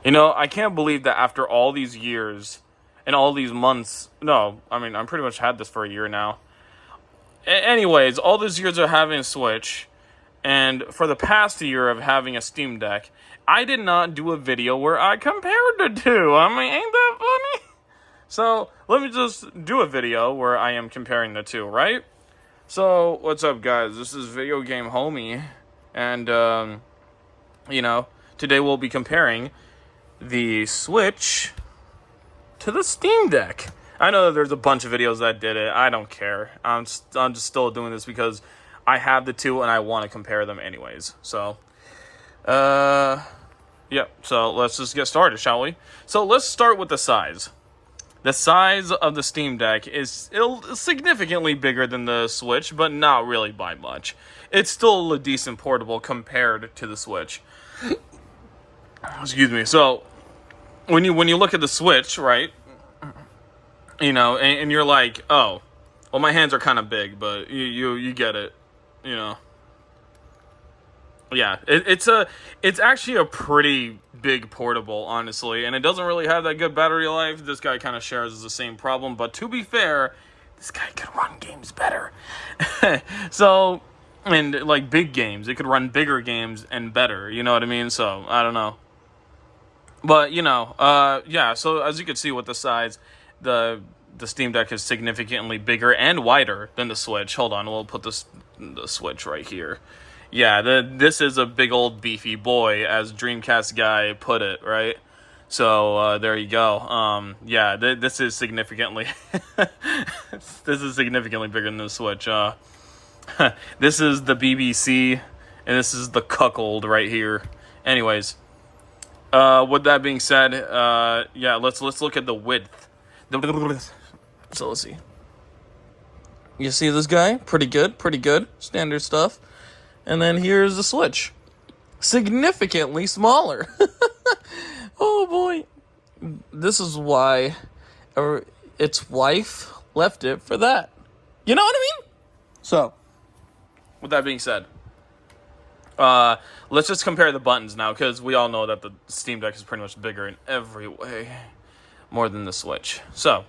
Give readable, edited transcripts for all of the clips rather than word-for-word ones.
You know, I can't believe that after all these years and all these months. No, I mean, I'm pretty much had this for a year now. Anyways, all these years of having a Switch, and for the past year of having a Steam Deck, I did not do a video where I compared the two. I mean, ain't that funny? So, let me just do a video where I am comparing the two, right? So, what's up, guys? This is Video Game Homie, and, today we'll be comparing the Switch to the Steam Deck. I know that there's a bunch of videos that did it. I don't care. I'm just still doing this because I have the two and I want to compare them anyways. So, yeah. So let's just get started, shall we? So let's start with the size. The size of the Steam Deck is significantly bigger than the Switch, but not really by much. It's still a decent portable compared to the Switch. Excuse me. So, when you look at the Switch, right, and you're like, oh, well, my hands are kind of big, but you get it, Yeah, it's actually a pretty big portable, honestly, and it doesn't really have that good battery life. This guy kind of shares the same problem, but to be fair, this guy can run games better. So, and like big games, it could run bigger games and better, you know what I mean? So, I don't know. But, yeah, so as you can see with the size, the Steam Deck is significantly bigger and wider than the Switch. Hold on, we'll put the Switch right here. Yeah, this is a big old beefy boy, as Dreamcast guy put it, right? So, there you go. Yeah, this is significantly, this is significantly bigger than the Switch. This is the BBC, and this is the cuckold right here. Anyways. With that being said, yeah, let's look at the width. So let's see. You see this guy? Pretty good. Standard stuff. And then here's the Switch. Significantly smaller. Oh boy. This is why its wife left it for that. You know what I mean? So, with that being said, let's just compare the buttons now, because we all know that the Steam Deck is pretty much bigger in every way, more than the Switch. So,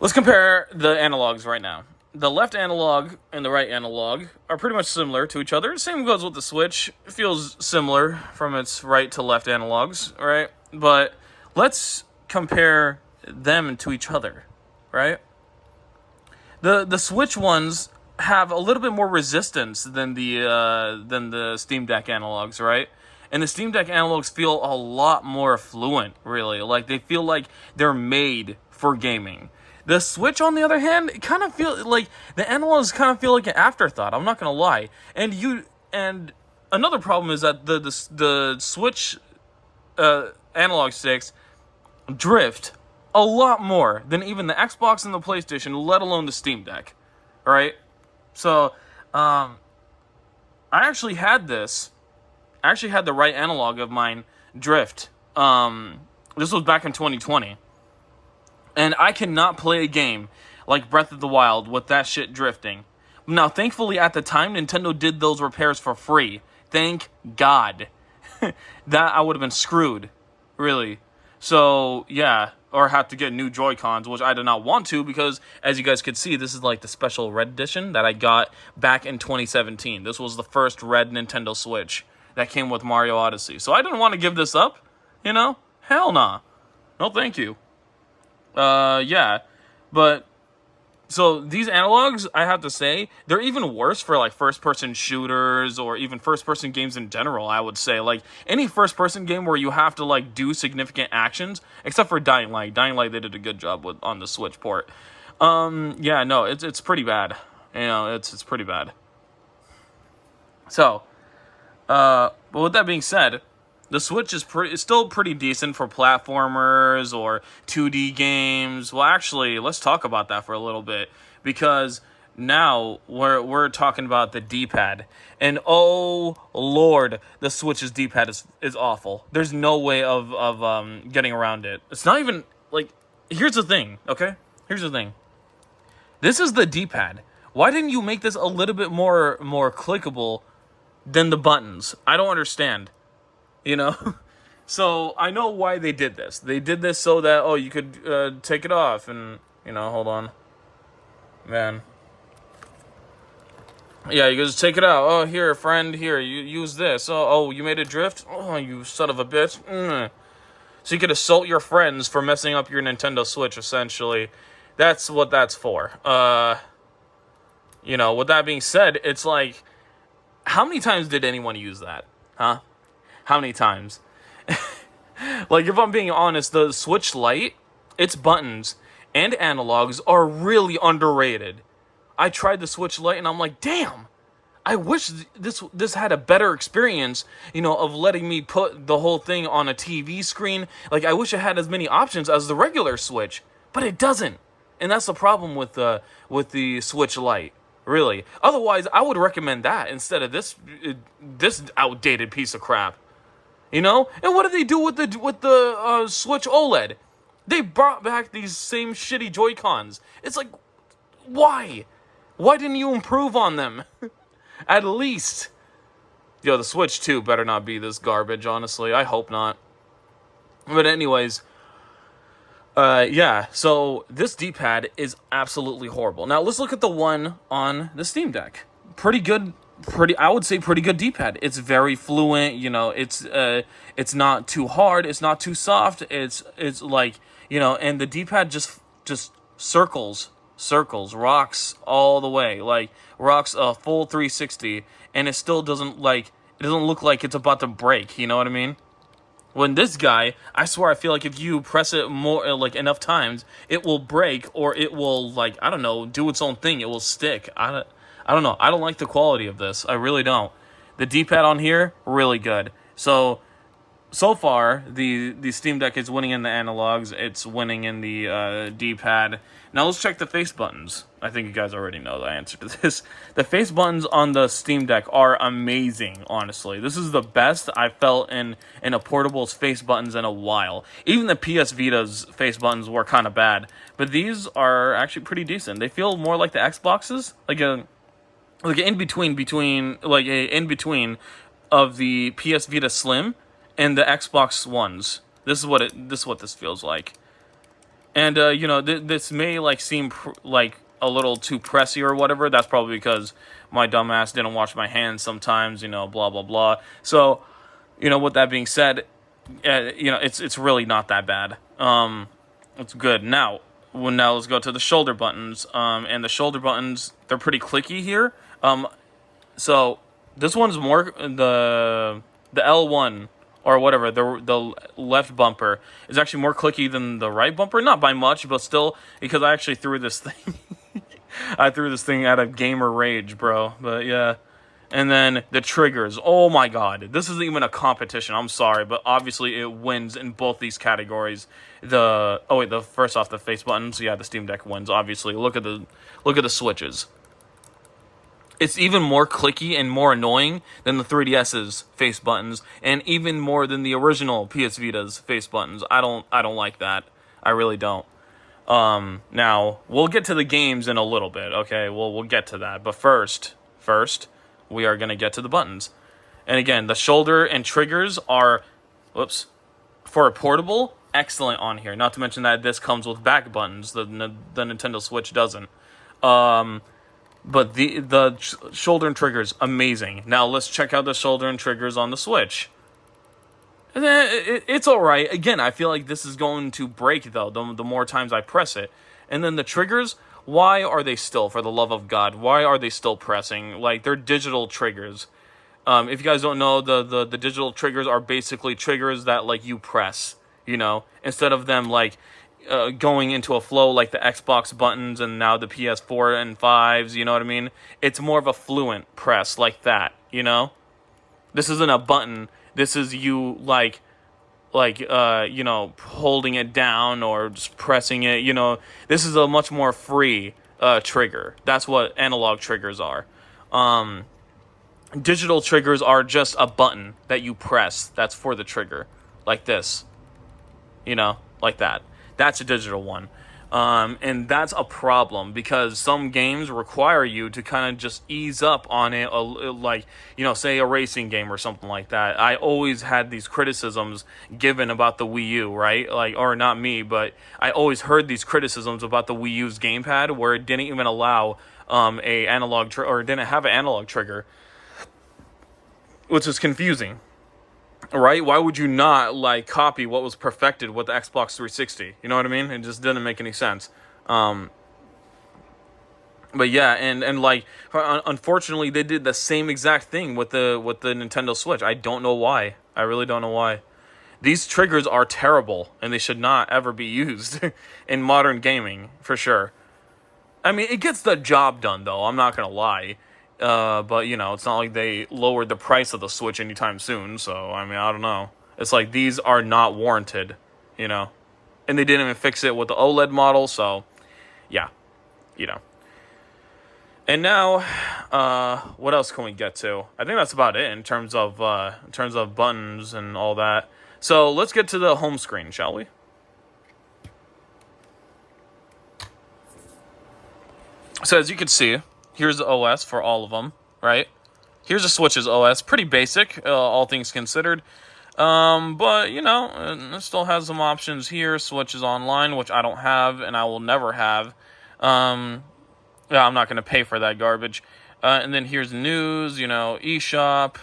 let's compare the analogs right now. The left analog and the right analog are pretty much similar to each other. Same goes with the Switch. It feels similar from its right to left analogs, right? But let's compare them to each other, right? The Switch ones have a little bit more resistance than the Steam Deck analogs, right? And the Steam Deck analogs feel a lot more fluent, really. Like, they feel like they're made for gaming. The Switch, on the other hand, it kind of feel like the analogs kind of feel like an afterthought. I'm not gonna lie. And another problem is that the Switch analog sticks drift a lot more than even the Xbox and the PlayStation, let alone the Steam Deck, right? So, I actually had this. I actually had the right analog of mine drift. This was back in 2020. And I cannot play a game like Breath of the Wild with that shit drifting. Now, thankfully, at the time, Nintendo did those repairs for free. Thank God. That I would have been screwed. Really. So, yeah. Or have to get new Joy-Cons, which I did not want to, because, as you guys could see, this is like the special red edition that I got back in 2017. This was the first red Nintendo Switch that came with Mario Odyssey. So I didn't want to give this up, Hell nah. No, thank you. Yeah. But, so these analogs, I have to say, they're even worse for, like, first-person shooters or even first-person games in general, I would say. Like, any first-person game where you have to, like, do significant actions, except for Dying Light. Dying Light, they did a good job on the Switch port. Yeah, no, it's pretty bad. It's pretty bad. So, but with that being said, the Switch is still pretty decent for platformers or 2D games. Well, actually, let's talk about that for a little bit, because now we're talking about the D-pad. And oh Lord, the Switch's D-pad is awful. There's no way of getting around it. It's not even like, here's the thing, okay? Here's the thing. This is the D-pad. Why didn't you make this a little bit more clickable than the buttons? I don't understand. So I know why they did this. They did this so that, oh, you could take it off and, hold on. Man. Yeah, you just take it out. Oh, here, friend, here, you use this. Oh, you made it drift? Oh, you son of a bitch. So you could assault your friends for messing up your Nintendo Switch, essentially. That's what that's for. With that being said, it's like, how many times did anyone use that? Huh? How many times? Like, if I'm being honest, the Switch Lite, its buttons and analogs are really underrated. I tried the Switch Lite and I'm like, damn, I wish this had a better experience, of letting me put the whole thing on a TV screen. Like, I wish it had as many options as the regular Switch, but it doesn't. And that's the problem with the Switch Lite. Really. Otherwise, I would recommend that instead of this outdated piece of crap. And what did they do with the Switch OLED? They brought back these same shitty Joy-Cons. It's like, why? Why didn't you improve on them? At least. Yo, the Switch 2 better not be this garbage, honestly. I hope not. But anyways, yeah, so this D-pad is absolutely horrible. Now, let's look at the one on the Steam Deck. Pretty good, I would say pretty good D-pad. It's very fluent, it's not too hard, it's not too soft, it's like, and the D-pad just circles, rocks all the way, like, rocks a full 360, and it still doesn't look like it's about to break, you know what I mean? When this guy, I swear, I feel like if you press it more, like, enough times, it will break, or it will, like, I don't know, do its own thing. It will stick. I don't know. I don't like the quality of this. I really don't. The D-pad on here, really good. So far, the Steam Deck is winning in the analogs. It's winning in the D-pad. Now let's check the face buttons. I think you guys already know the answer to this. The face buttons on the Steam Deck are amazing, honestly. This is the best I've felt in a portable's face buttons in a while. Even the PS Vita's face buttons were kind of bad. But these are actually pretty decent. They feel more like the Xboxes. Like an in-between of the PS Vita Slim and the Xbox Ones. This is what this feels like. And this may seem like a little too pressy or whatever. That's probably because my dumbass didn't wash my hands sometimes. Blah blah blah. So, with that being said, it's really not that bad. It's good. Now let's go to the shoulder buttons. And the shoulder buttons, they're pretty clicky here. So this one's more the L1 or whatever, the left bumper is actually more clicky than the right bumper. Not by much, but still, because I actually threw this thing. I threw this thing out of gamer rage, bro. But yeah. And then the triggers. Oh my god. This isn't even a competition. I'm sorry, but obviously it wins in both these categories. First off, the face buttons. Yeah, the Steam Deck wins, obviously. Look at the switches. It's even more clicky and more annoying than the 3DS's face buttons, and even more than the original PS Vita's face buttons. I don't like that. I really don't. Now we'll get to the games in a little bit. Okay, we'll get to that. But first, we are gonna get to the buttons. And again, the shoulder and triggers are, for a portable, excellent on here. Not to mention that this comes with back buttons. The Nintendo Switch doesn't. But the shoulder and triggers, amazing. Now let's check out the shoulder and triggers on the Switch. It's alright. Again, I feel like this is going to break, though, the more times I press it. And then the triggers, why are they still, for the love of God, why are they still pressing? Like, they're digital triggers. If you guys don't know, the digital triggers are basically triggers that, like, you press, instead of them, like, going into a flow like the Xbox buttons and now the PS4 and 5s, you know what I mean? It's more of a fluent press like that, This isn't a button. This is you holding it down or just pressing it, This is a much more free trigger. That's what analog triggers are. Digital triggers are just a button that you press. That's for the trigger. Like this. Like that. That's a digital one. And that's a problem because some games require you to kind of just ease up on it, like, say a racing game or something like that. I always had these criticisms given about the Wii U, right? Like, or not me, but I always heard these criticisms about the Wii U's gamepad where it didn't even allow a analog or it didn't have an analog trigger, which is confusing. Right? Why would you not like copy what was perfected with the Xbox 360? You know what I mean? It just didn't make any sense. But yeah, and like unfortunately they did the same exact thing with the Nintendo Switch. I don't know why. I really don't know why. These triggers are terrible and they should not ever be used in modern gaming for sure. I mean, it gets the job done though. I'm not gonna lie. But it's not like they lowered the price of the Switch anytime soon. So I mean, I don't know. It's like these are not warranted, and they didn't even fix it with the OLED model. So yeah, you know. And now, what else can we get to? I think that's about it in terms of buttons and all that. So let's get to the home screen, shall we? So as you can see, here's the OS for all of them, right? Here's the Switch's OS. Pretty basic, all things considered. But, it still has some options here. Switch is online, which I don't have, and I will never have. Yeah, I'm not going to pay for that garbage. And then here's news, eShop,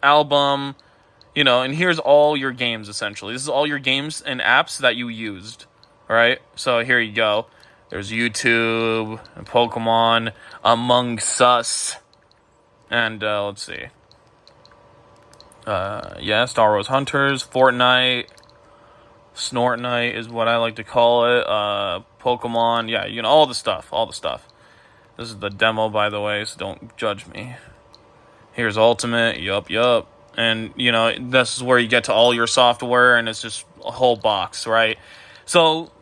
album, and here's all your games, essentially. This is all your games and apps that you used, right? So here you go. There's YouTube, and Pokemon, Among Us, and let's see. Star Wars Hunters, Fortnite, Snortnite is what I like to call it. Pokemon, yeah, all the stuff. This is the demo, by the way, so don't judge me. Here's Ultimate, yup. And, this is where you get to all your software, and it's just a whole box, right? So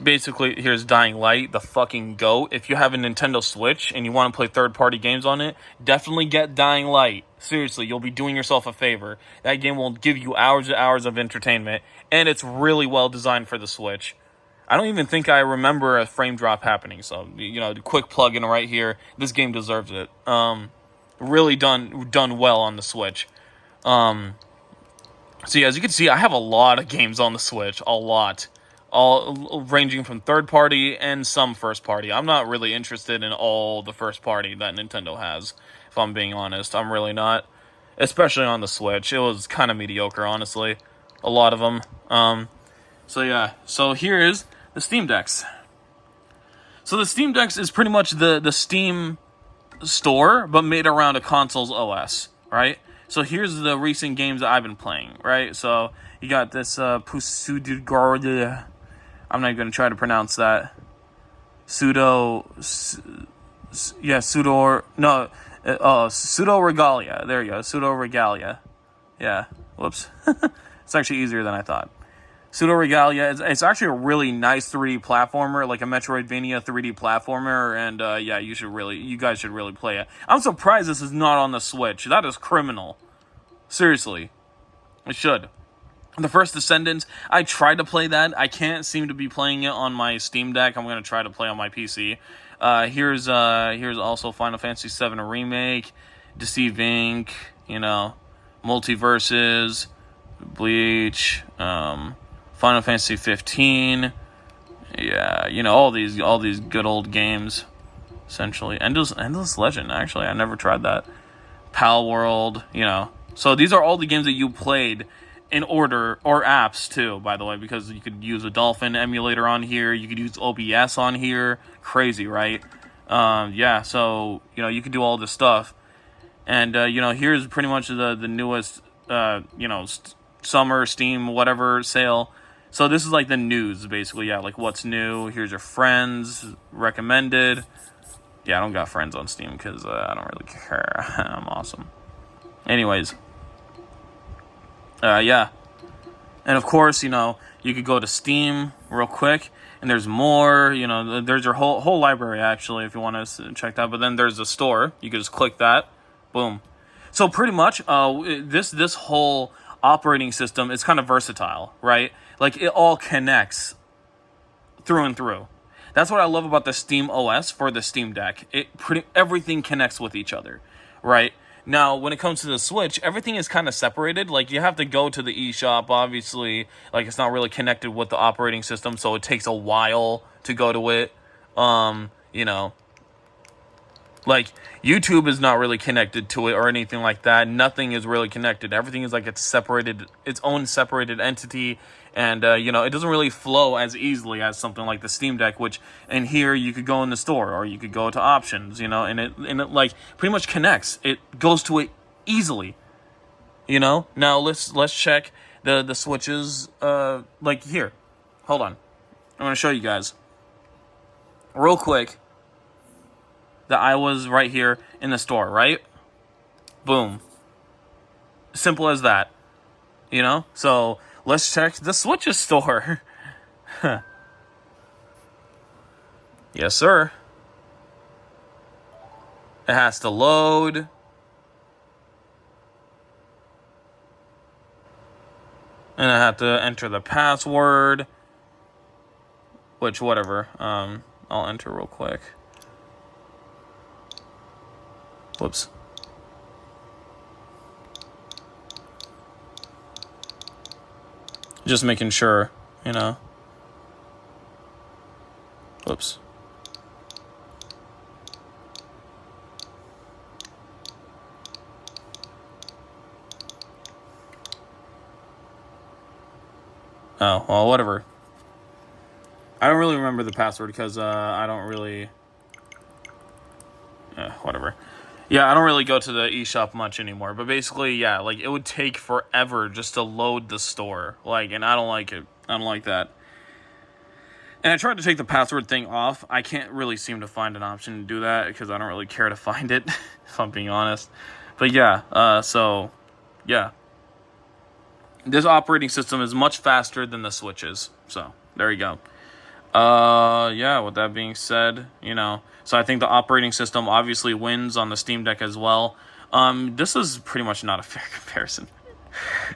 basically, here's Dying Light, the fucking GOAT. If you have a Nintendo Switch and you want to play third-party games on it, definitely get Dying Light. Seriously, you'll be doing yourself a favor. That game will give you hours and hours of entertainment, and it's really well designed for the Switch. I don't even think I remember a frame drop happening, so, quick plug-in right here. This game deserves it. Really done well on the Switch. So yeah, as you can see, I have a lot of games on the Switch. A lot. All ranging from third party and some first party. I'm not really interested in all the first party that Nintendo has, if I'm being honest. I'm really not. Especially on the Switch. It was kind of mediocre, honestly. A lot of them. So yeah. So here is the Steam Decks. So the Steam Decks is pretty much the Steam store, but made around a console's OS, right? So here's the recent games that I've been playing, right? So you got this Pusudugard. I'm not going to try to pronounce that. Pseudo Regalia. There you go. Pseudo Regalia. Yeah. Whoops. It's actually easier than I thought. Pseudo Regalia. It's actually a really nice 3D platformer, like a Metroidvania 3D platformer, and you guys should really play it. I'm surprised this is not on the Switch. That is criminal. Seriously. It should. The First Descendants, I tried to play that. I can't seem to be playing it on my Steam Deck. I'm going to try to play on my PC. Here's also Final Fantasy VII Remake, Deceive Inc., Multiverses, Bleach, Final Fantasy 15. Yeah, all these good old games, essentially. Endless Legend, actually. I never tried that. Pal World, So these are all the games that you played in order, or apps too, by the way, because you could use a Dolphin emulator on here, you could use OBS on here. Crazy, right? So you could do all this stuff, and here's pretty much the newest summer Steam whatever sale. So this is like the news, basically. Yeah, like what's new. Here's your friends recommended. Yeah, I don't got friends on Steam because I don't really care. I'm awesome. Anyways. Yeah. And of course, you could go to Steam real quick, and there's more, there's your whole library, actually, if you want to check that. But then there's the store. You can just click that. Boom. So pretty much, this whole operating system is kind of versatile, right? Like, it all connects through and through. That's what I love about the Steam OS for the Steam Deck. Everything connects with each other, right? Now, when it comes to the Switch, everything is kind of separated. Like, you have to go to the eShop, obviously. Like, it's not really connected with the operating system, so it takes a while to go to it. You know, like, YouTube is not really connected to it or anything like that. Nothing is really connected. Everything is like its own separated entity. And, you know, it doesn't really flow as easily as something like the Steam Deck, which, in here, you could go in the store, or you could go to options, you know, and it like, pretty much connects. It goes to it easily, you know? Now, let's check the switches, like, here. Hold on. I'm gonna show you guys. Real quick, that I was right here in the store, right? Boom. Simple as that, you know? So, let's check the Switches store. Yes, sir. It has to load. And I have to enter the password. Which, whatever. I'll enter real quick. Whoops. Just making sure, you know. Whoops. Oh, well, whatever. I don't really remember the password because I don't really... whatever. Yeah, I don't really go to the eShop much anymore. But basically, yeah, like, it would take forever just to load the store. Like, and I don't like it. I don't like that. And I tried to take the password thing off. I can't really seem to find an option to do that because I don't really care to find it, if I'm being honest. But yeah, so, yeah. This operating system is much faster than the Switches. So, there you go. Yeah, with that being said, you know, so I think the operating system obviously wins on the Steam Deck as well. This is pretty much not a fair comparison.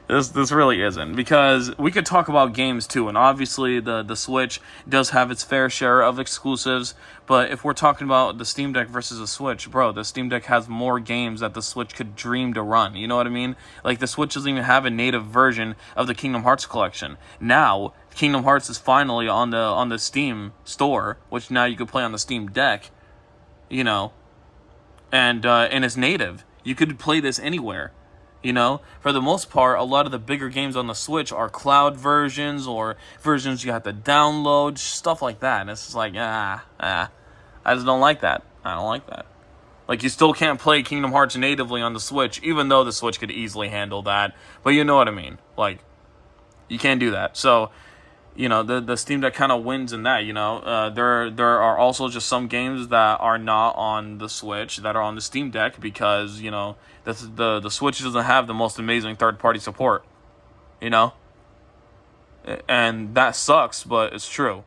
This really isn't, because we could talk about games too, and obviously the Switch does have its fair share of exclusives, but if we're talking about the Steam Deck versus the Switch, bro, the Steam Deck has more games that the Switch could dream to run, you know what I mean? Like, the Switch doesn't even have a native version of the Kingdom Hearts collection. Now, Kingdom Hearts is finally on the Steam store, which now you can play on the Steam Deck, you know, and it's native. You could play this anywhere. You know, for the most part, a lot of the bigger games on the Switch are cloud versions or versions you have to download, stuff like that. And it's just like, I just don't like that. I don't like that. Like, you still can't play Kingdom Hearts natively on the Switch, even though the Switch could easily handle that. But you know what I mean. Like, you can't do that. So, you know, the Steam Deck kind of wins in that, you know. There are also just some games that are not on the Switch that are on the Steam Deck because, you know, the Switch doesn't have the most amazing third-party support, you know? And that sucks, but it's true.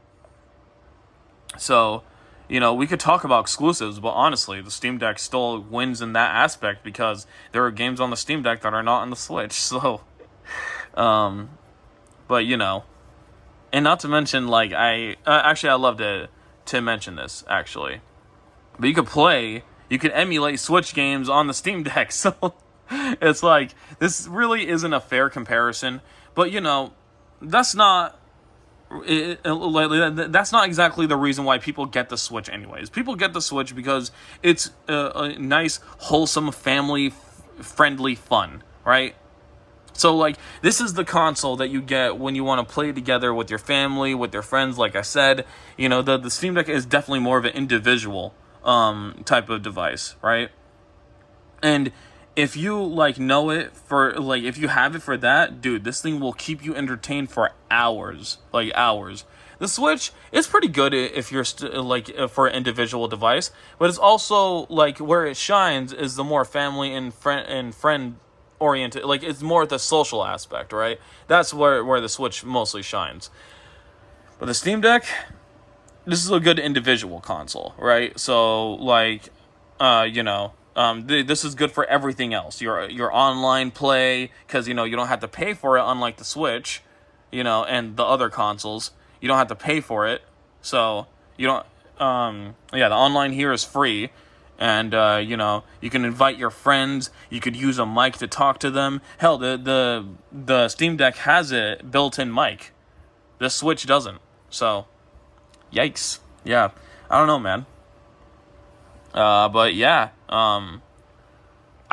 So, you know, we could talk about exclusives, but honestly, the Steam Deck still wins in that aspect because there are games on the Steam Deck that are not on the Switch, so... but, you know... And not to mention, like, I love to mention this, actually. But you could emulate Switch games on the Steam Deck, so it's like, this really isn't a fair comparison. But, you know, that's not exactly the reason why people get the Switch anyways. People get the Switch because it's a nice, wholesome, family-friendly fun, right? So, like, this is the console that you get when you want to play together with your family, with your friends, like I said. You know, the Steam Deck is definitely more of an individual type of device, right? And if you, like, know it for, like, if you have it for that, dude, this thing will keep you entertained for hours. Like, hours. The Switch is pretty good if you're, for an individual device. But it's also, like, where it shines is the more family and friend oriented, like, it's more the social aspect, right? That's where the Switch mostly shines. But the Steam Deck, this is a good individual console, right? So, like, you know, this is good for everything else. Your online play, because, you know, you don't have to pay for it, unlike the Switch, you know, and the other consoles. You don't have to pay for it. So you don't. Yeah, the online here is free, and you can invite your friends. You could use a mic to talk to them. Hell, the Steam Deck has a built-in mic. The Switch doesn't. So, yikes. Yeah, I don't know, man. But yeah, I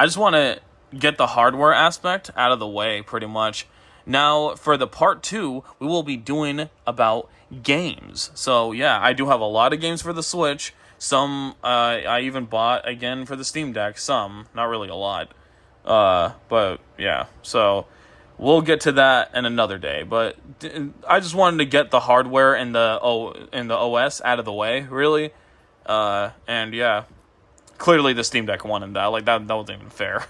just want to get the hardware aspect out of the way, pretty much. Now, for the part 2, we will be doing about games. So, yeah, I do have a lot of games for the Switch. Some I even bought, again, for the Steam Deck. Some, not really a lot. But, yeah, so we'll get to that in another day. But I just wanted to get the hardware and the OS out of the way, really. And, yeah, clearly the Steam Deck won in that. Like, that wasn't even fair.